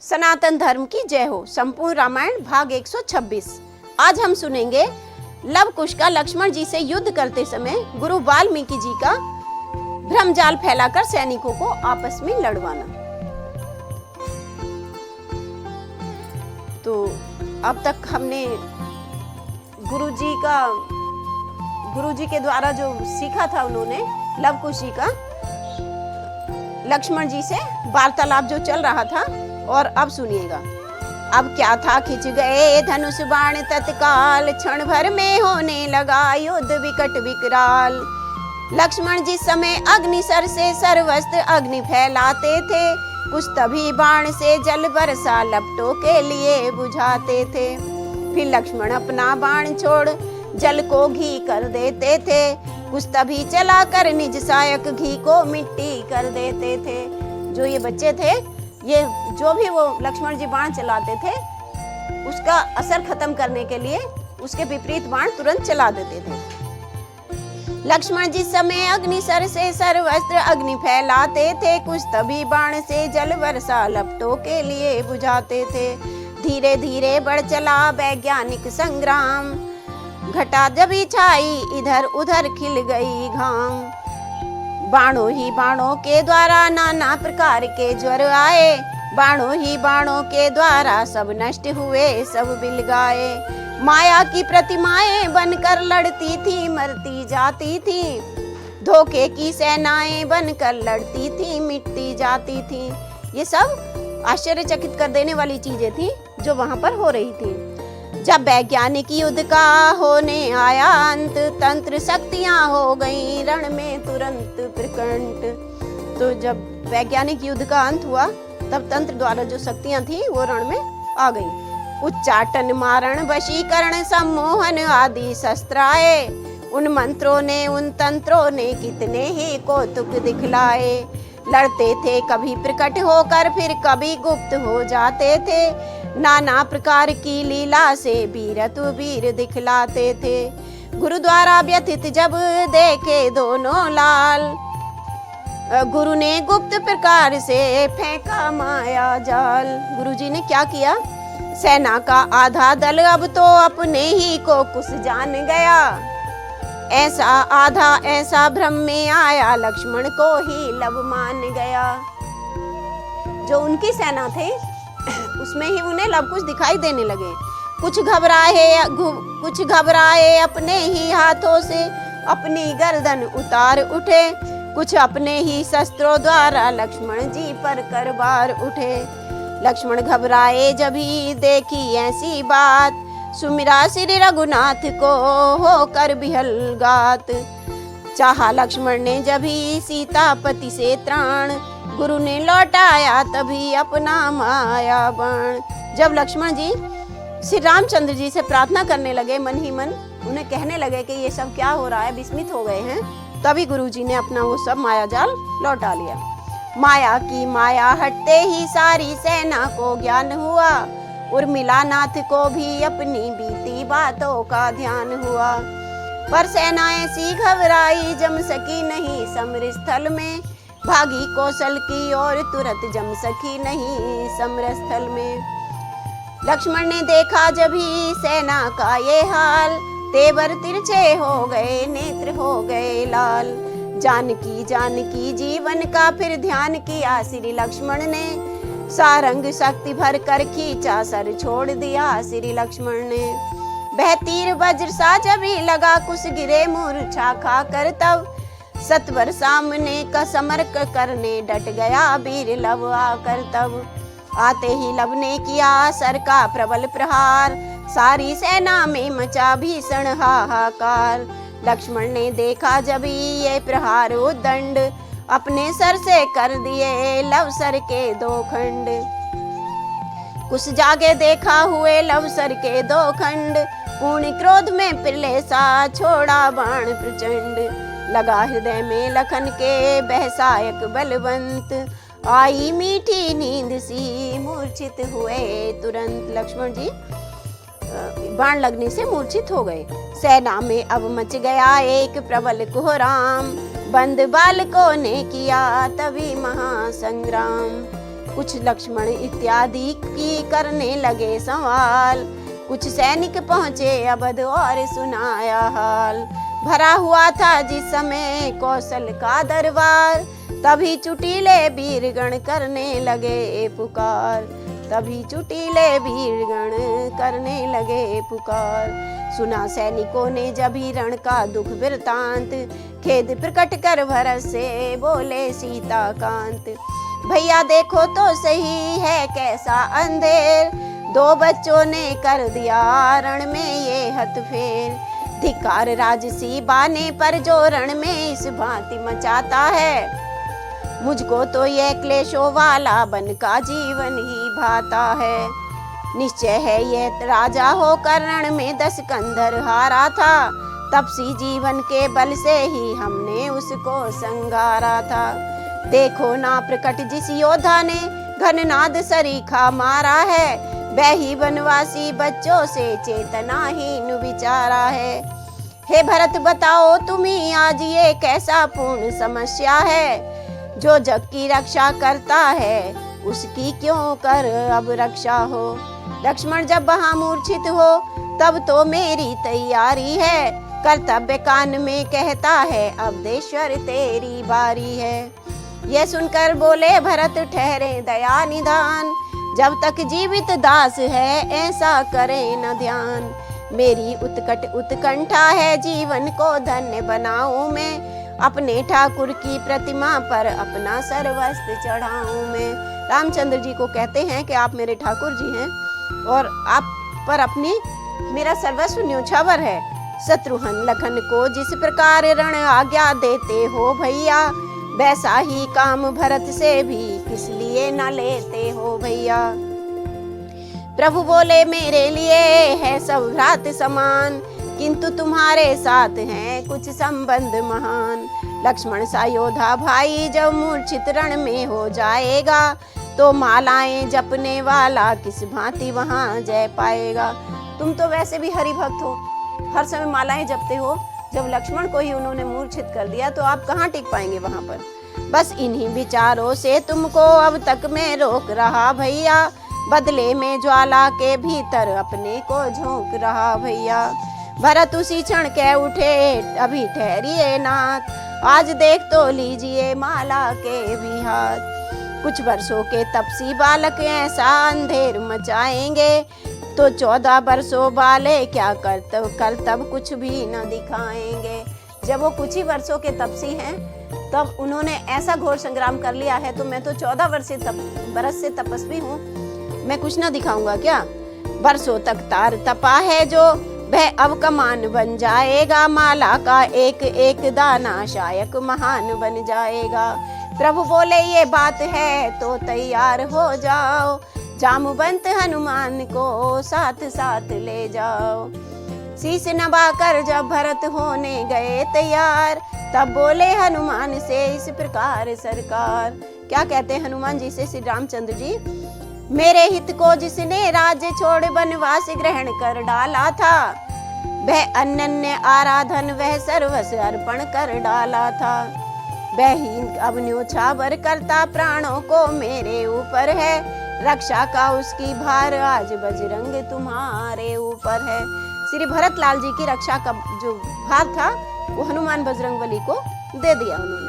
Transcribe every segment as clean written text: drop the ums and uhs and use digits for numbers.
सनातन धर्म की जय हो। संपूर्ण रामायण भाग 126। आज हम सुनेंगे लव कुश का लक्ष्मण जी से युद्ध करते समय गुरु वाल्मीकि जी का भ्रमजाल फैलाकर सैनिकों को आपस में लड़वाना। तो अब तक हमने गुरु जी के द्वारा जो सीखा था, उन्होंने लव कुश जी का लक्ष्मण जी से वार्तालाप जो चल रहा था। और अब सुनिएगा, अब क्या था, खिंच गए धनुष बाण तत्काल, क्षण भर में होने लगा युद्ध विकट विकराल। लक्ष्मण जिस समय अग्निसर से सर्वस्त्र अग्नि फैलाते थे, कुछ तभी बाण से जल बरसा लपटों के लिए बुझाते थे। फिर लक्ष्मण अपना बाण छोड़ जल को घी कर देते थे, कुछ तभी चला कर निज सहायक घी को मिट्टी कर देते थे। जो ये बच्चे थे, ये जो भी वो लक्ष्मण जी बाण चलाते थे, उसका असर खत्म करने के लिए उसके विपरीत बाण तुरंत चला देते थे। लक्ष्मण जिस समय अग्निसर से सर्वस्त्र अग्नि फैलाते थे, कुछ तभी बाण से जल वर्षा लपटों के लिए बुझाते थे। धीरे धीरे बढ़ चला वैज्ञानिक संग्राम, घटा जब छाई इधर उधर खिल गई घाम। बाणों ही बाणों के द्वारा नाना प्रकार के ज्वर आए, बाणों ही बाणों के द्वारा सब नष्ट हुए सब बिल गाए। माया की प्रतिमाएं बनकर लड़ती थी मरती जाती थी, धोखे की सेनाएं बनकर लड़ती थी मिटती जाती थी। ये सब आश्चर्यचकित कर देने वाली चीजें थी जो वहां पर हो रही थी। जब वैज्ञानिक युद्ध का होने आया अंत, तंत्र शक्तियां हो गई रण में तुरंत प्रकट। तो जब वैज्ञानिक युद्ध का अंत हुआ, तब तंत्र द्वारा जो शक्तियां थी वो रण में आ गई। उच्चाटन मारण वशीकरण सम्मोहन आदि शस्त्र आए, उन मंत्रों ने उन तंत्रों ने कितने ही कौतुक दिखलाए। लड़ते थे कभी प्रकट होकर फिर कभी गुप्त हो जाते थे, नाना प्रकार की लीला से वीरतु वीर दिखलाते थे। गुरुद्वारा व्यथित जब देखे दोनों लाल, गुरु ने गुप्त प्रकार से फेंका माया जाल। गुरु जी ने क्या किया, सेना का आधा दल अब तो अपने ही को कुछ जान गया, ऐसा आधा ऐसा भ्रम में आया लक्ष्मण को ही लव मान गया। जो उनकी सेना थे उसमें ही उन्हें लव कुश दिखाई देने लगे। कुछ घबराए अपने ही हाथों से अपनी गर्दन उतार उठे, कुछ अपने ही शस्त्रों द्वारा लक्ष्मण जी पर कर बार उठे। लक्ष्मण घबराए जब ही देखी ऐसी बात, सुमिरा श्री रघुनाथ को होकर बिहल गात। चाहा लक्ष्मण ने जब ही सीतापति से त्राण, गुरु ने लौटाया तभी अपना माया बाण। जब लक्ष्मण जी श्री रामचंद्र जी से प्रार्थना करने लगे मन ही मन, उन्हें कहने लगे कि ये सब क्या हो रहा है, विस्मित हो गए हैं, तभी गुरु जी ने अपना वो सब माया जाल लौटा लिया। माया की माया हटते ही सारी सेना को ज्ञान हुआ, उर्मिला नाथ को भी अपनी बीती बातों का ध्यान हुआ। पर सेना ऐसी घबराई जम सकी नहीं समर स्थल में, भागी कौशल की और तुरंत जम सकी नहीं समर स्थल में। लक्ष्मण ने देखा जब ही सेना का ये हाल, तेवर तिरछे हो गए नेत्र हो गए लाल। जानकी जीवन का फिर ध्यान किया श्री लक्ष्मण ने, सारंग शक्ति भर कर खींचा सर छोड़ दिया श्री लक्ष्मण ने। वह तीर वज्र सा जब ही लगा कुछ गिरे मूर्छा खाकर, तब सत्वर सामने का समर्क करने डट गया वीर लव आकर। तब आते ही लव ने किया सर का प्रबल प्रहार, सारी सेना में मचा भीषण हाहाकार। लक्ष्मण ने देखा जब ये प्रहार उद्दंड, अपने सर से कर दिए लव सर के दो खंड। कुछ जागे देखा हुए लव सर के दो खंड, पूर्ण क्रोध में पिले सा छोड़ा बाण प्रचंड। लगा हृदय में लखन के बहसायक बलवंत, आई मीठी नींद सी मूर्छित हुए तुरंत। लक्ष्मण जी बाण लगने से मूर्छित हो गए। सेना में अब मच गया एक प्रबल कोहराम, बंद बालकों ने किया तभी महासंग्राम। कुछ लक्ष्मण इत्यादि की करने लगे सवाल। कुछ सैनिक पहुँचे अवध और सुनाया हाल। भरा हुआ था जिस समय कौशल का दरबार, तभी चुटीले वीरगण करने लगे पुकार। तभी चुटीले वीरगण करने लगे पुकार। सुना सैनिकों ने जब ही रण का दुख वृतांत, खेद प्रकट कर भरत से बोले सीता कांत। भैया देखो तो सही है कैसा अंधेर, दो बच्चों ने कर दिया रण में ये हथफेर। धिक्कार राजसी बाने पर जो रण में इस भांति मचाता है, मुझको तो ये क्लेशों वाला बन का जीवन ही भाता है। निश्चय है ये राजा होकर रण में 10 कंधर हारा था, तपसी जीवन के बल से ही हमने उसको संगारा था। देखो ना प्रकट जिस योद्धा ने घननाद सरीखा मारा है, वही वनवासी बच्चों से चेतनाहीन विचारा है। हे भरत बताओ तुम्ही आज ये कैसा पूर्ण समस्या है, जो जग की रक्षा करता है उसकी क्यों कर अब रक्षा हो। लक्ष्मण जब वहां मूर्छित हो तब तो मेरी तैयारी है, कर्तव्य कान में कहता है अब देश्वर तेरी बारी है। यह सुनकर बोले भरत ठहरे दया निधान, जब तक जीवित दास है ऐसा करे न ध्यान। मेरी उत्कट उत्कंठा है जीवन को धन्य बनाऊं मैं, अपने ठाकुर की प्रतिमा पर अपना सर्वस्व चढ़ाऊं मैं। रामचंद्र जी को कहते हैं कि आप मेरे ठाकुर जी हैं और आप पर अपनी मेरा सर्वस्व न्योछावर है। शत्रुघ्न लखन को जिस प्रकार रण आज्ञा देते हो भैया, वैसा ही काम भरत से भी किस लिए न लेते हो भैया। प्रभु बोले मेरे लिए है सब भ्रात समान, किंतु तुम्हारे साथ हैं कुछ संबंध महान। लक्ष्मण सा योद्धा भाई जब मूर्छित रण में हो जाएगा, तो मालाएं जपने वाला किस भांति वहां जय पाएगा। तुम तो वैसे भी हरि भक्त हो, हर समय मालाएं जपते हो, जब लक्ष्मण को ही उन्होंने मूर्छित कर दिया तो आप कहाँ टिक पाएंगे वहां पर। बस इन्हीं विचारों से तुमको अब तक मैं रोक रहा भैया, बदले में ज्वाला के भीतर अपने को झोंक रहा भैया। भरत उसी क्षण कह उठे अभी ठहरिए नाथ, आज देख तो लीजिए माला के भी हाथ। कुछ वर्षों के तपसी बालक ऐसा अंधेर मचाएंगे, तो 14 वर्षों वाले क्या कर्तव्य कुछ भी न दिखाएंगे। जब वो कुछ ही वर्षों के तपसी हैं तब उन्होंने ऐसा घोर संग्राम कर लिया है, तो मैं तो 14 वर्ष से तपस्वी हूँ, मैं कुछ ना दिखाऊंगा क्या। वर्षों तक तार तपा है जो वह अब कमान बन जाएगा, माला का एक एक दाना शायक महान बन जाएगा। प्रभु बोले ये बात है तो तैयार हो जाओ, जामवंत हनुमान को साथ साथ ले जाओ। शीश नवाकर जब भरत होने गए तैयार, तब बोले हनुमान से इस प्रकार सरकार। क्या कहते हैं हनुमान जी से श्री रामचंद्र जी, मेरे हित को जिसने राज्य छोड़ वनवास ग्रहण कर डाला था, वह अनन्य आराधन वह सर्वस्व अर्पण कर डाला था। वह ही अब न्योछावर करता प्राणों को मेरे ऊपर है, रक्षा का उसकी भार आज बजरंग तुम्हारे ऊपर है। श्री भरत लाल जी की रक्षा का जो भार था वो हनुमान बजरंगबली को दे दिया उन्होंने।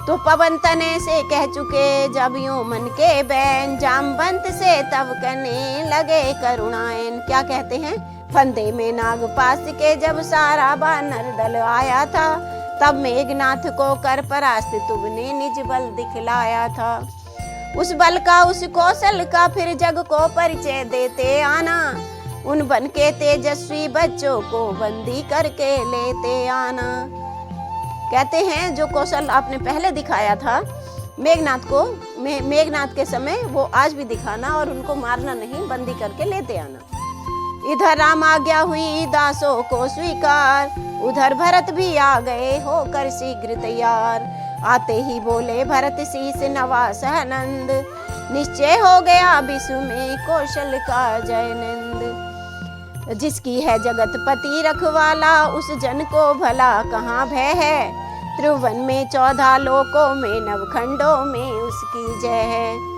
तो पवन तने से कह चुके जब यूं मन के बैन, जामवंत से तब करने लगे करुणायन। क्या कहते हैं, फंदे में नागपाश के जब सारा बानर दल आया था, तब मेघनाथ को कर परास्त तुमने निज बल दिखलाया था। उस बल का उस कौशल का फिर जग को परिचय देते आना, उन बन के तेजस्वी बच्चों को बंदी करके लेते आना। कहते हैं जो कौशल आपने पहले दिखाया था मेघनाथ को, मेघनाथ के समय वो आज भी दिखाना और उनको मारना नहीं, बंदी करके लेते आना। इधर राम आज्ञा हुई दासों को स्वीकार, उधर भरत भी आ गए होकर शीघ्र तैयार। आते ही बोले भरत शीस नवा सहनंद, निश्चय हो गया विश्व में कौशल का जयनंद। जिसकी है जगत पति रखवाला, उस जन को भला कहाँ भय है, त्रिभुवन में 14 लोकों में नवखंडों में उसकी जय है।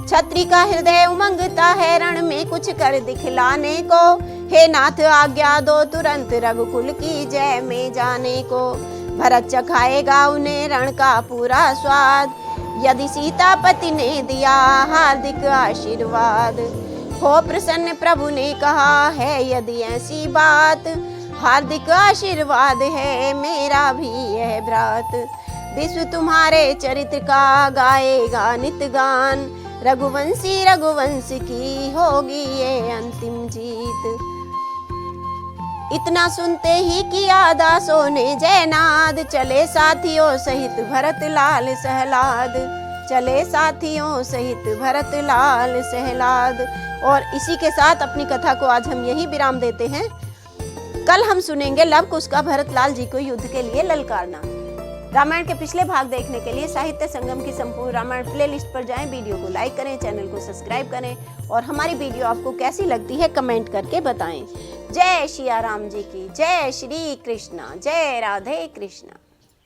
छत्री का हृदय उमंगता है रण में कुछ कर दिखलाने को, हे नाथ आज्ञा दो तुरंत रघुकुल की जय में जाने को। भरत चखाएगा उन्हें रण का पूरा स्वाद, यदि सीतापति ने दिया हार्दिक आशीर्वाद। हो प्रसन्न प्रभु ने कहा है यदि ऐसी बात, हार्दिक आशीर्वाद है मेरा भी यह भ्रात। विश्व तुम्हारे चरित्र का गाएगा नित गान, रघुवंशी रघुवंश की होगी ये अंतिम जीत। इतना सुनते ही किया दासों ने जयनाद, चले साथियों सहित भरत लाल सहलाद, चले साथियों सहित भरत लाल सहलाद। और इसी के साथ अपनी कथा को आज हम यही विराम देते हैं। कल हम सुनेंगे लव कुश का भरत लाल जी को युद्ध के लिए ललकारना। रामायण के पिछले भाग देखने के लिए साहित्य संगम की संपूर्ण रामायण प्लेलिस्ट पर जाएं, वीडियो को लाइक करें, चैनल को सब्सक्राइब करें और हमारी वीडियो आपको कैसी लगती है कमेंट करके बताएं। जय सिया राम जी की जय, श्री कृष्णा, जय राधे कृष्णा।